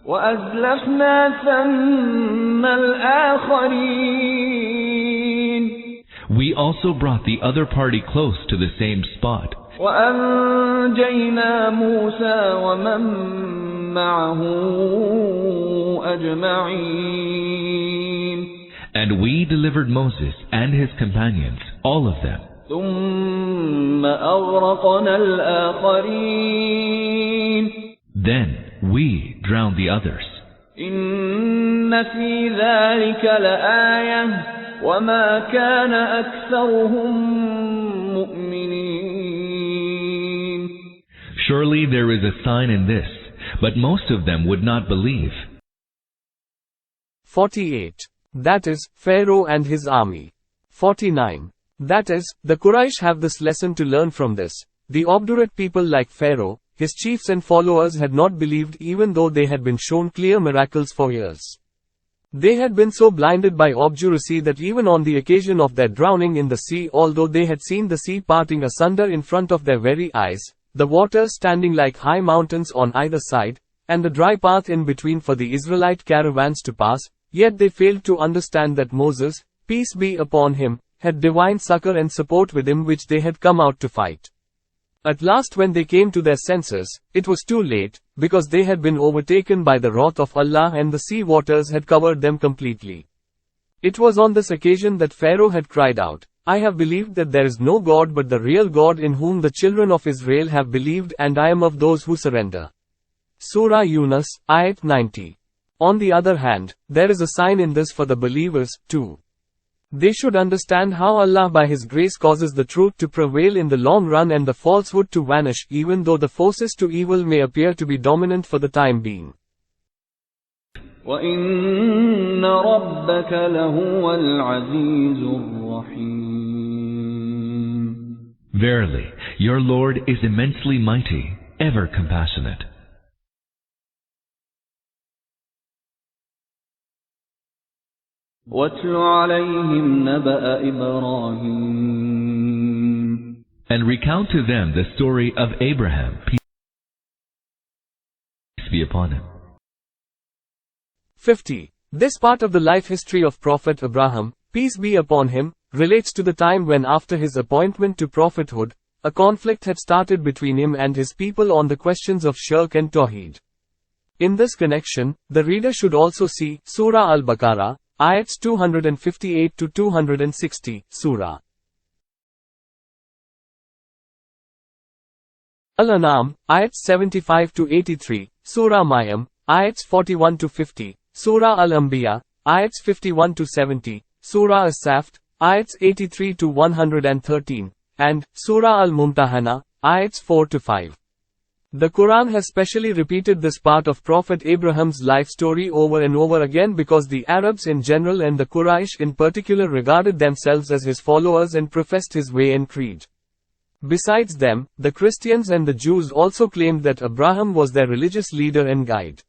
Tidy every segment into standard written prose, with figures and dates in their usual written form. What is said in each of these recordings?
وأزلفنا ثم الآخرين. We also brought the other party close to the same spot. وأنجينا موسى ومن معه أجمعين. And we delivered Moses and his companions, all of them. ثم أغرقنا الآخرين. Then we drowned the others. إن في ذلك لآية وما كان أكثرهم مؤمنين. Surely there is a sign in this, but most of them would not believe. 48. That is, Pharaoh and his army. 49. That is, the Quraysh have this lesson to learn from this. The obdurate people like Pharaoh, his chiefs and followers had not believed even though they had been shown clear miracles for years. They had been so blinded by obduracy that even on the occasion of their drowning in the sea, although they had seen the sea parting asunder in front of their very eyes, the waters standing like high mountains on either side, and the dry path in between for the Israelite caravans to pass, yet they failed to understand that Moses, peace be upon him, had divine succor and support with him which they had come out to fight. At last when they came to their senses, it was too late, because they had been overtaken by the wrath of Allah and the sea waters had covered them completely. It was on this occasion that Pharaoh had cried out, I have believed that there is no God but the real God in whom the children of Israel have believed, and I am of those who surrender. Surah Yunus, Ayat 90. On the other hand, there is a sign in this for the believers, too. They should understand how Allah by His grace causes the truth to prevail in the long run and the falsehood to vanish, even though the forces to evil may appear to be dominant for the time being. وَإِنَّ رَبَّكَ لَهُوَ الْعَزِيزُ الرَّحِيمُ. Verily, your Lord is immensely mighty, ever compassionate. وَاتْلُ عَلَيْهِمْ نَبَأَ إِبْرَاهِيمَ. And recount to them the story of Abraham, peace be upon him. 50. This part of the life history of Prophet Abraham, peace be upon him, relates to the time when after his appointment to prophethood, a conflict had started between him and his people on the questions of shirk and tawheed. In this connection, the reader should also see Surah Al-Baqarah, Ayats 258 to 260, Surah Al-An'am, Ayats 75 to 83, Surah Maryam, Ayats 41 to 50, Surah Al-Anbiya, Ayats 51 to 70, Surah As-Saft, Ayats 83 to 113, and Surah Al-Mumtahana, Ayats 4 to 5. The Quran has specially repeated this part of Prophet Abraham's life story over and over again because the Arabs in general and the Quraysh in particular regarded themselves as his followers and professed his way and creed. Besides them, the Christians and the Jews also claimed that Abraham was their religious leader and guide.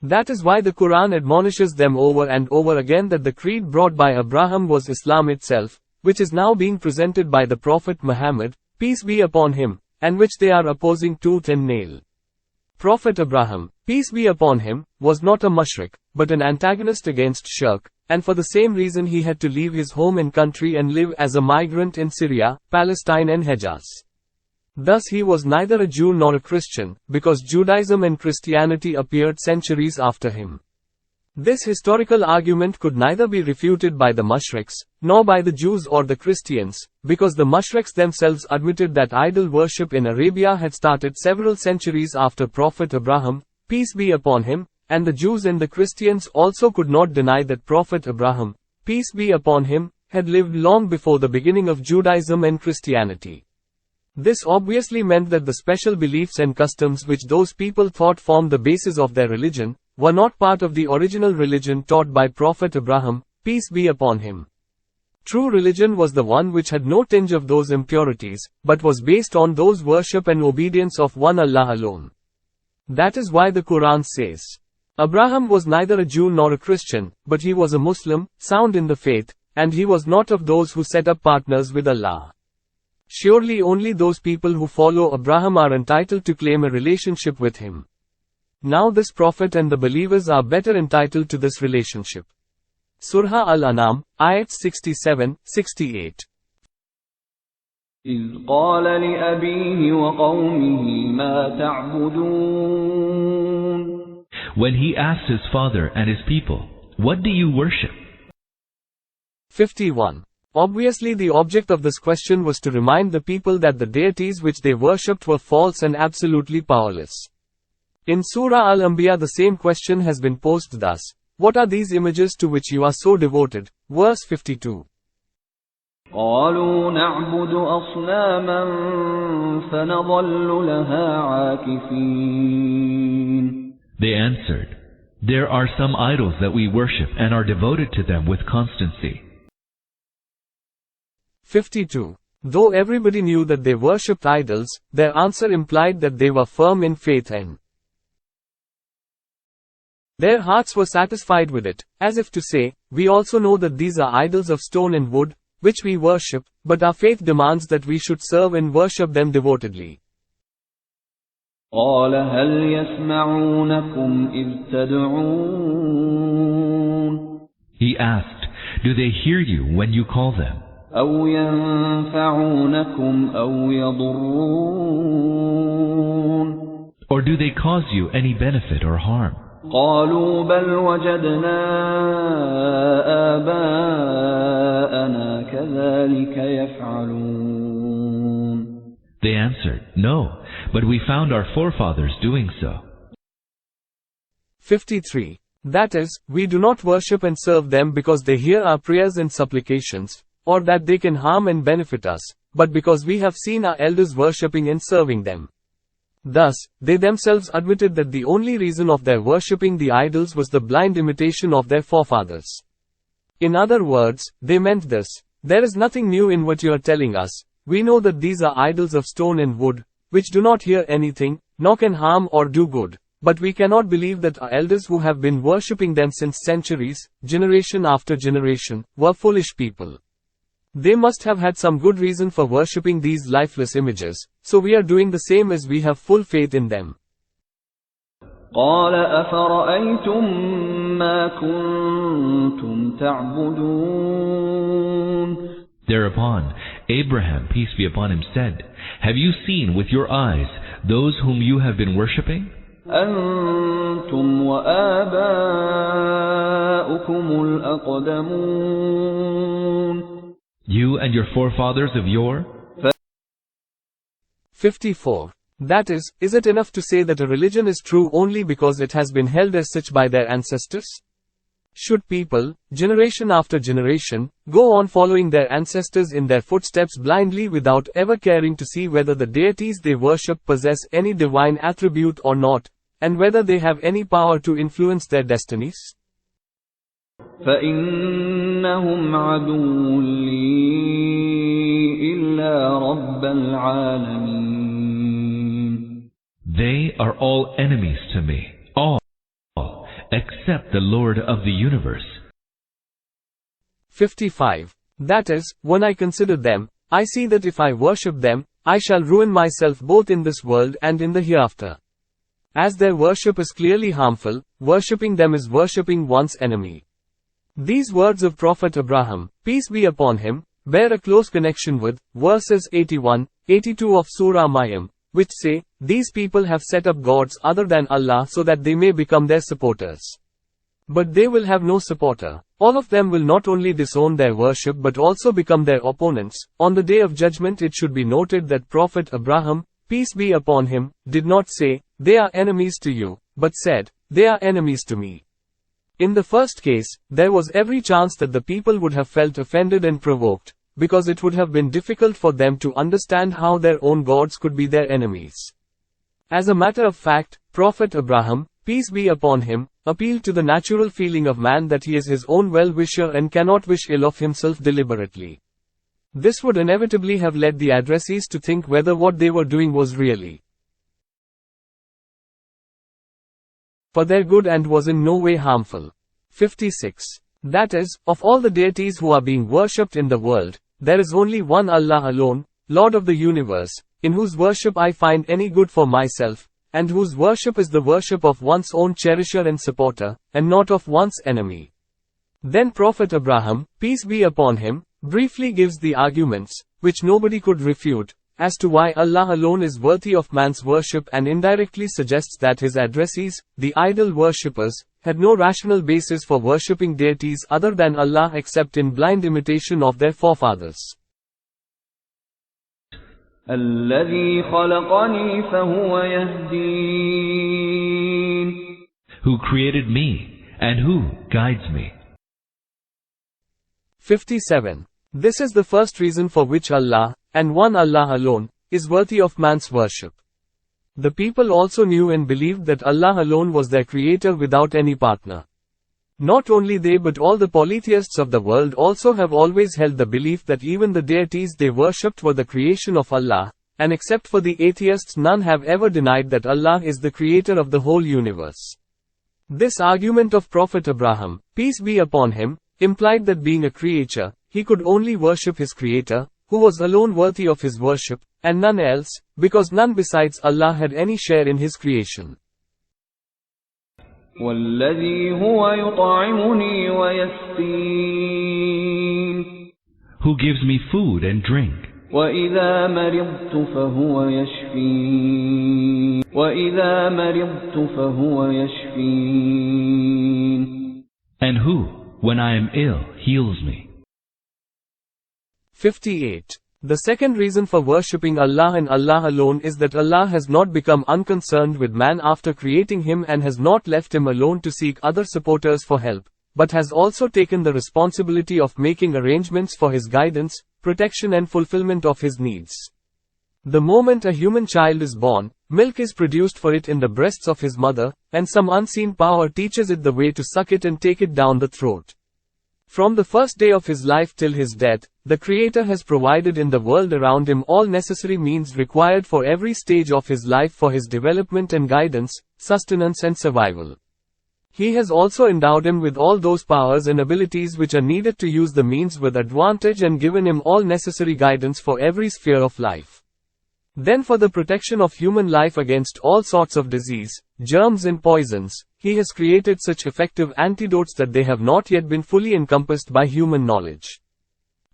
That is why the Quran admonishes them over and over again that the creed brought by Abraham was Islam itself, which is now being presented by the Prophet Muhammad, peace be upon him, and which they are opposing tooth and nail. Prophet Abraham, peace be upon him, was not a mushrik, but an antagonist against shirk, and for the same reason he had to leave his home and country and live as a migrant in Syria, Palestine and Hejaz. Thus he was neither a Jew nor a Christian, because Judaism and Christianity appeared centuries after him. This historical argument could neither be refuted by the mushriks, nor by the Jews or the Christians, because the mushriks themselves admitted that idol worship in Arabia had started several centuries after Prophet Abraham, peace be upon him, and the Jews and the Christians also could not deny that Prophet Abraham, peace be upon him, had lived long before the beginning of Judaism and Christianity. This obviously meant that the special beliefs and customs which those people thought formed the basis of their religion, were not part of the original religion taught by Prophet Abraham, peace be upon him. True religion was the one which had no tinge of those impurities, but was based on those worship and obedience of one Allah alone. That is why the Quran says, Abraham was neither a Jew nor a Christian, but he was a Muslim, sound in the faith, and he was not of those who set up partners with Allah. Surely only those people who follow Abraham are entitled to claim a relationship with him. Now this Prophet and the believers are better entitled to this relationship. Surah Al-An'am, ayats 67-68. إذ قال لأبيه وقومه ما تعبدون When he asked his father and his people, "What do you worship?" 51. Obviously the object of this question was to remind the people that the deities which they worshipped were false and absolutely powerless. In Surah Al-Anbiya the same question has been posed thus: what are these images to which you are so devoted? Verse 52. قالوا نعبد أصناما فنظل لها عاكفين They answered, "There are some idols that we worship and are devoted to them with constancy." 52. Though everybody knew that they worshipped idols, their answer implied that they were firm in faith and their hearts were satisfied with it, as if to say, we also know that these are idols of stone and wood, which we worship, but our faith demands that we should serve and worship them devotedly. قال هل يسمعونكم إذ تدعون He asked, "Do they hear you when you call them? أو ينفعونكم أو يضرون Or do they cause you any benefit or harm?" قالوا بل وجدنا آباءنا كذلك يفعلون They answered, "No, but we found our forefathers doing so." 53. That is, we do not worship and serve them because they hear our prayers and supplications, or that they can harm and benefit us, but because we have seen our elders worshipping and serving them. Thus, they themselves admitted that the only reason of their worshipping the idols was the blind imitation of their forefathers. In other words, they meant this: there is nothing new in what you are telling us. We know that these are idols of stone and wood, which do not hear anything, nor can harm or do good. But we cannot believe that our elders who have been worshipping them since centuries, generation after generation, were foolish people. They must have had some good reason for worshipping these lifeless images, so we are doing the same as we have full faith in them. قال أفرأيتم ما كنتم تعبدون Thereupon, Abraham, peace be upon him, said, "Have you seen with your eyes those whom you have been worshipping? أنتم وآباؤكم الأقدمون You and your forefathers of yore?" 54. That is it enough to say that a religion is true only because it has been held as such by their ancestors? Should people, generation after generation, go on following their ancestors in their footsteps blindly without ever caring to see whether the deities they worship possess any divine attribute or not, and whether they have any power to influence their destinies? فإنهم عدو لي إلا رب العالمين They are all enemies to me, all, except the Lord of the universe. 55. That is, when I consider them, I see that if I worship them, I shall ruin myself both in this world and in the hereafter. As their worship is clearly harmful, worshipping them is worshipping one's enemy. These words of Prophet Abraham, peace be upon him, bear a close connection with verses 81-82 of Surah Maryam, which say, these people have set up gods other than Allah so that they may become their supporters. But they will have no supporter. All of them will not only disown their worship but also become their opponents. On the day of judgment it should be noted that Prophet Abraham, peace be upon him, did not say, they are enemies to you, but said, they are enemies to me. In the first case, there was every chance that the people would have felt offended and provoked, because it would have been difficult for them to understand how their own gods could be their enemies. As a matter of fact, Prophet Abraham, peace be upon him, appealed to the natural feeling of man that he is his own well-wisher and cannot wish ill of himself deliberately. This would inevitably have led the addressees to think whether what they were doing was really for their good and was in no way harmful. 56. That is, of all the deities who are being worshipped in the world, there is only one Allah alone, Lord of the universe, in whose worship I find any good for myself, and whose worship is the worship of one's own cherisher and supporter, and not of one's enemy. Then Prophet Abraham, peace be upon him, briefly gives the arguments, which nobody could refute, as to why Allah alone is worthy of man's worship, and indirectly suggests that his addressees, the idol worshippers, had no rational basis for worshipping deities other than Allah except in blind imitation of their forefathers. الذي خلقني فهو يهدين. Who created me, and who guides me. 57. This is the first reason for which Allah, and one Allah alone, is worthy of man's worship. The people also knew and believed that Allah alone was their creator without any partner. Not only they but all the polytheists of the world also have always held the belief that even the deities they worshipped were the creation of Allah, and except for the atheists none have ever denied that Allah is the creator of the whole universe. This argument of Prophet Abraham, peace be upon him, implied that being a creature, he could only worship his creator, who was alone worthy of his worship, and none else, because none besides Allah had any share in his creation. والذي هو يطعمني ويسقين. Who gives me food and drink. وإذا مرضت فهو يشفين. وإذا مرضت فهو يشفين. And who, when I am ill, heals me. 58. The second reason for worshipping Allah and Allah alone is that Allah has not become unconcerned with man after creating him and has not left him alone to seek other supporters for help, but has also taken the responsibility of making arrangements for his guidance, protection and fulfillment of his needs. The moment a human child is born, milk is produced for it in the breasts of his mother, and some unseen power teaches it the way to suck it and take it down the throat. From the first day of his life till his death, the Creator has provided in the world around him all necessary means required for every stage of his life for his development and guidance, sustenance and survival. He has also endowed him with all those powers and abilities which are needed to use the means with advantage and given him all necessary guidance for every sphere of life. Then for the protection of human life against all sorts of disease, germs and poisons, he has created such effective antidotes that they have not yet been fully encompassed by human knowledge.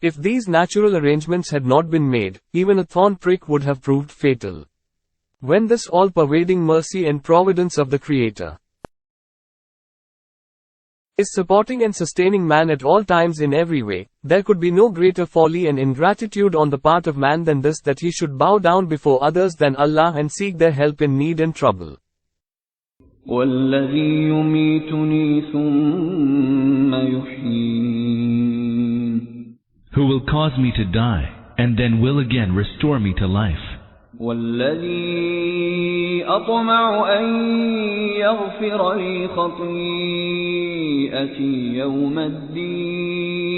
If these natural arrangements had not been made, even a thorn prick would have proved fatal. When this all-pervading mercy and providence of the Creator is supporting and sustaining man at all times in every way, there could be no greater folly and ingratitude on the part of man than this, that he should bow down before others than Allah and seek their help in need and trouble. والذي يميتني ثم يحيين. Who will cause me to die, and then will again restore me to life. والذي أطمع أن يغفر لي خطيئتي يوم الدين.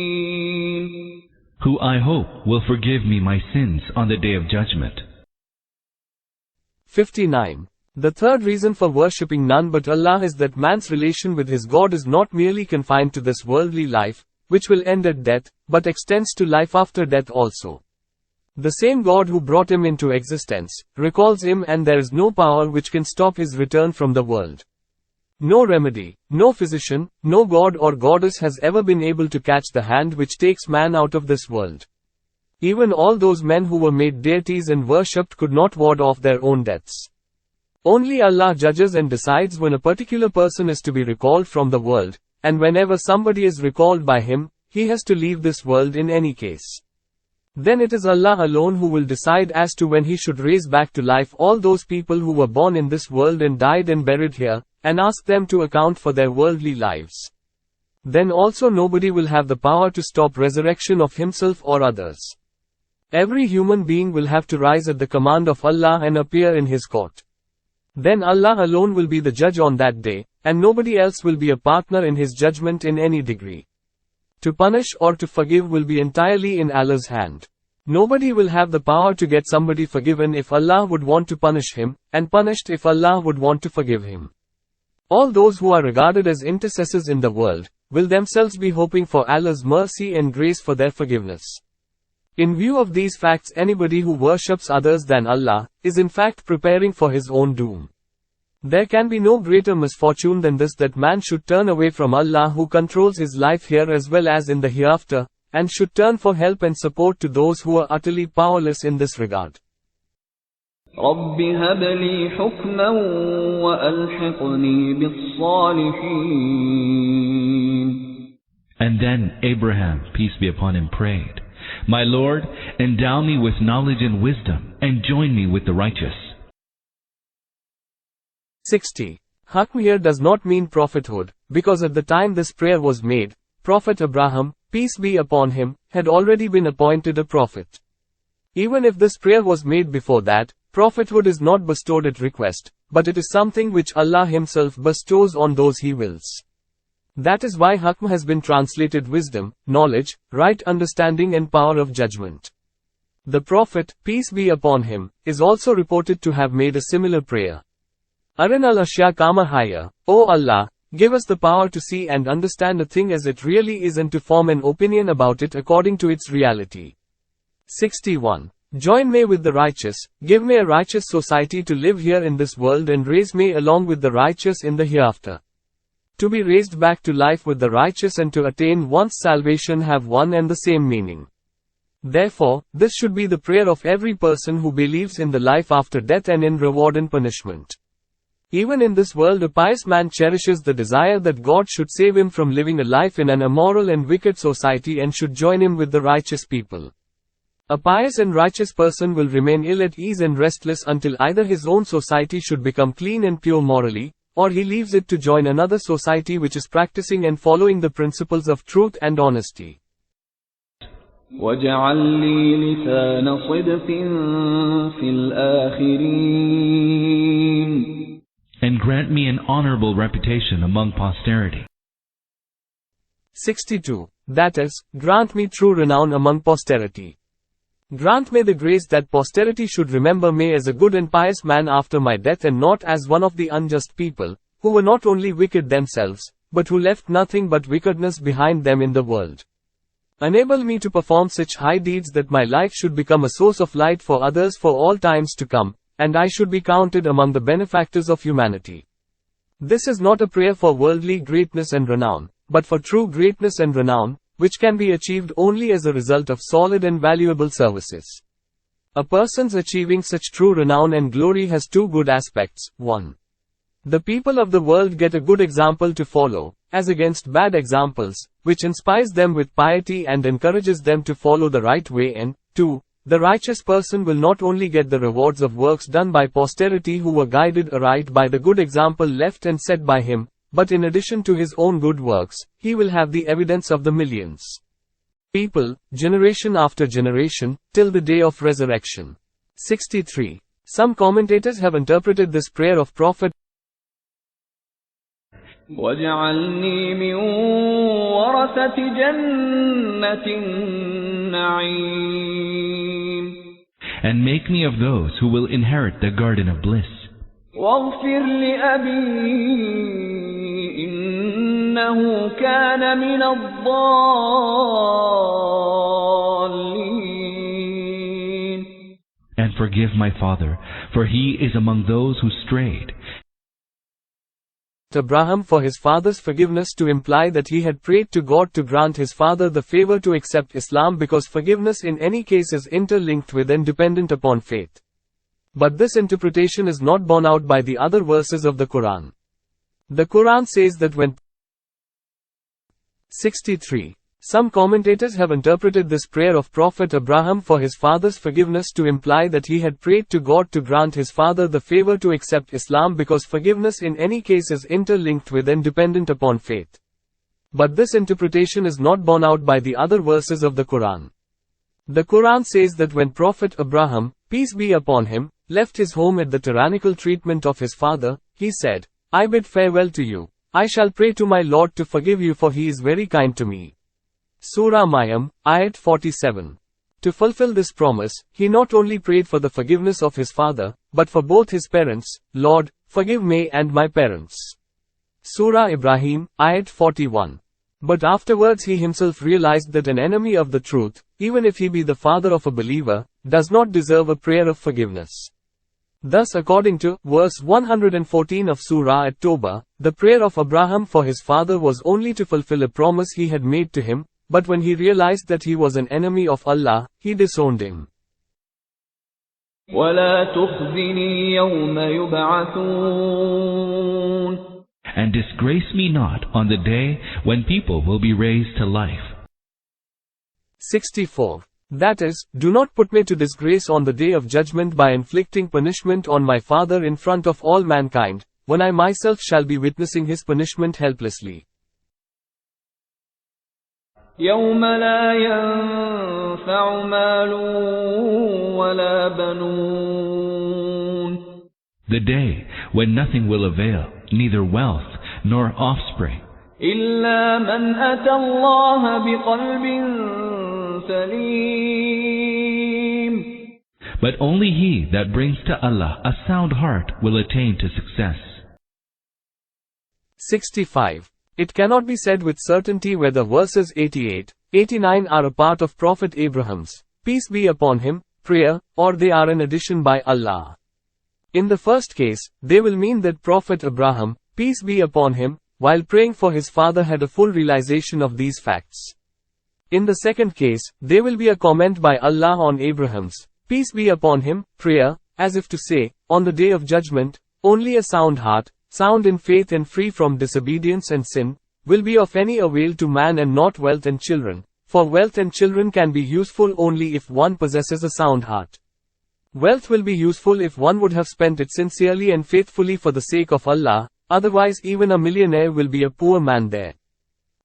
Who I hope will forgive me my sins on the day of judgment. 59. The third reason for worshipping none but Allah is that man's relation with his God is not merely confined to this worldly life, which will end at death, but extends to life after death also. The same God who brought him into existence, recalls him, and there is no power which can stop his return from the world. No remedy, no physician, no god or goddess has ever been able to catch the hand which takes man out of this world. Even all those men who were made deities and worshipped could not ward off their own deaths. Only Allah judges and decides when a particular person is to be recalled from the world, and whenever somebody is recalled by him, he has to leave this world in any case. Then it is Allah alone who will decide as to when he should raise back to life all those people who were born in this world and died and buried here, and ask them to account for their worldly lives. Then also nobody will have the power to stop resurrection of himself or others. Every human being will have to rise at the command of Allah and appear in his court. Then Allah alone will be the judge on that day, and nobody else will be a partner in his judgment in any degree. To punish or to forgive will be entirely in Allah's hand. Nobody will have the power to get somebody forgiven if Allah would want to punish him, and punished if Allah would want to forgive him. All those who are regarded as intercessors in the world, will themselves be hoping for Allah's mercy and grace for their forgiveness. In view of these facts, anybody who worships others than Allah, is in fact preparing for his own doom. There can be no greater misfortune than this, that man should turn away from Allah who controls his life here as well as in the hereafter, and should turn for help and support to those who are utterly powerless in this regard. رب هب لي حكما وألحقني بالصالحين. And then Abraham, peace be upon him, prayed, My Lord, endow me with knowledge and wisdom, and join me with the righteous. 60. Hukm here does not mean prophethood, because at the time this prayer was made, Prophet Abraham, peace be upon him, had already been appointed a prophet. Even if this prayer was made before that, prophethood is not bestowed at request, but it is something which Allah Himself bestows on those He wills. That is why Hukm has been translated wisdom, knowledge, right understanding and power of judgment. The Prophet, peace be upon him, is also reported to have made a similar prayer. Arin al-Ashya kama haya, O Allah, give us the power to see and understand a thing as it really is and to form an opinion about it according to its reality. 61. Join me with the righteous, give me a righteous society to live here in this world and raise me along with the righteous in the hereafter. To be raised back to life with the righteous and to attain one's salvation have one and the same meaning. Therefore, this should be the prayer of every person who believes in the life after death and in reward and punishment. Even in this world a pious man cherishes the desire that God should save him from living a life in an immoral and wicked society and should join him with the righteous people. A pious and righteous person will remain ill at ease and restless until either his own society should become clean and pure morally, or he leaves it to join another society which is practicing and following the principles of truth and honesty. وَاجْعَلْ لِي لِسَانَ صِدْقٍ فِي الْآخِرِينَ. And grant me an honorable reputation among posterity. 62. That is, grant me true renown among posterity. Grant me the grace that posterity should remember me as a good and pious man after my death and not as one of the unjust people, who were not only wicked themselves, but who left nothing but wickedness behind them in the world. Enable me to perform such high deeds that my life should become a source of light for others for all times to come, and I should be counted among the benefactors of humanity. This is not a prayer for worldly greatness and renown, but for true greatness and renown, which can be achieved only as a result of solid and valuable services. A person's achieving such true renown and glory has two good aspects. 1. The people of the world get a good example to follow, as against bad examples, which inspires them with piety and encourages them to follow the right way, and 2. The righteous person will not only get the rewards of works done by posterity who were guided aright by the good example left and set by him, but in addition to his own good works, he will have the evidence of the millions. People, generation after generation, till the day of resurrection. 63. Some commentators have interpreted this prayer of Prophet وَاجْعَلْنِي مِنْ وَرَثَةِ جَنَّةِ النَّعِيمِ. And make me of those who will inherit the garden of bliss. وَاغْفِرْ لِأَبِي إِنَّهُ كَانَ مِنَ الضَّالِّينَ. And forgive my father, for he is among those who strayed. Abraham for his father's forgiveness to imply that he had prayed to God to grant his father the favor to accept Islam, because forgiveness in any case is interlinked with and dependent upon faith. But this interpretation is not borne out by the other verses of the Quran. The Quran says that when 63. Some commentators have interpreted this prayer of Prophet Abraham for his father's forgiveness to imply that he had prayed to God to grant his father the favor to accept Islam, because forgiveness in any case is interlinked with and dependent upon faith. But this interpretation is not borne out by the other verses of the Quran. The Quran says that when Prophet Abraham, peace be upon him, left his home at the tyrannical treatment of his father, he said, I bid farewell to you. I shall pray to my Lord to forgive you, for he is very kind to me. Surah Maryam, Ayat 47. To fulfill this promise, he not only prayed for the forgiveness of his father, but for both his parents. Lord, forgive me and my parents. Surah Ibrahim, Ayat 41. But afterwards he himself realized that an enemy of the truth, even if he be the father of a believer, does not deserve a prayer of forgiveness. Thus according to verse 114 of Surah At-Tawbah, the prayer of Abraham for his father was only to fulfill a promise he had made to him, but when he realized that he was an enemy of Allah, he disowned him. وَلَا تُخْزِنِي يَوْمَ يُبْعَثُونَ And disgrace me not on the day when people will be raised to life. 64. That is, do not put me to disgrace on the day of judgment by inflicting punishment on my father in front of all mankind, when I myself shall be witnessing his punishment helplessly. يَوْمَ لَا يَنفَعُ مَالٌ وَلَا بَنُونَ The day when nothing will avail, neither wealth nor offspring, إِلَّا مَنْ أَتَى اللَّهَ بِقَلْبٍ سَلِيمٍ but only he that brings to Allah a sound heart will attain to success. 65. It cannot be said with certainty whether verses 88, 89 are a part of Prophet Abraham's, peace be upon him, prayer, or they are an addition by Allah. In the first case, they will mean that Prophet Abraham, peace be upon him, while praying for his father had a full realization of these facts. In the second case, they will be a comment by Allah on Abraham's, peace be upon him, prayer, as if to say, on the day of judgment, only a sound heart, sound in faith and free from disobedience and sin, will be of any avail to man and not wealth and children, for wealth and children can be useful only if one possesses a sound heart. Wealth will be useful if one would have spent it sincerely and faithfully for the sake of Allah, otherwise even a millionaire will be a poor man there.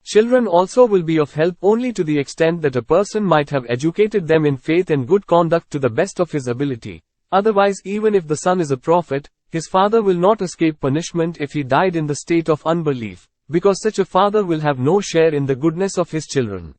Children also will be of help only to the extent that a person might have educated them in faith and good conduct to the best of his ability. Otherwise, even if the son is a prophet, his father will not escape punishment if he died in the state of unbelief, because such a father will have no share in the goodness of his children.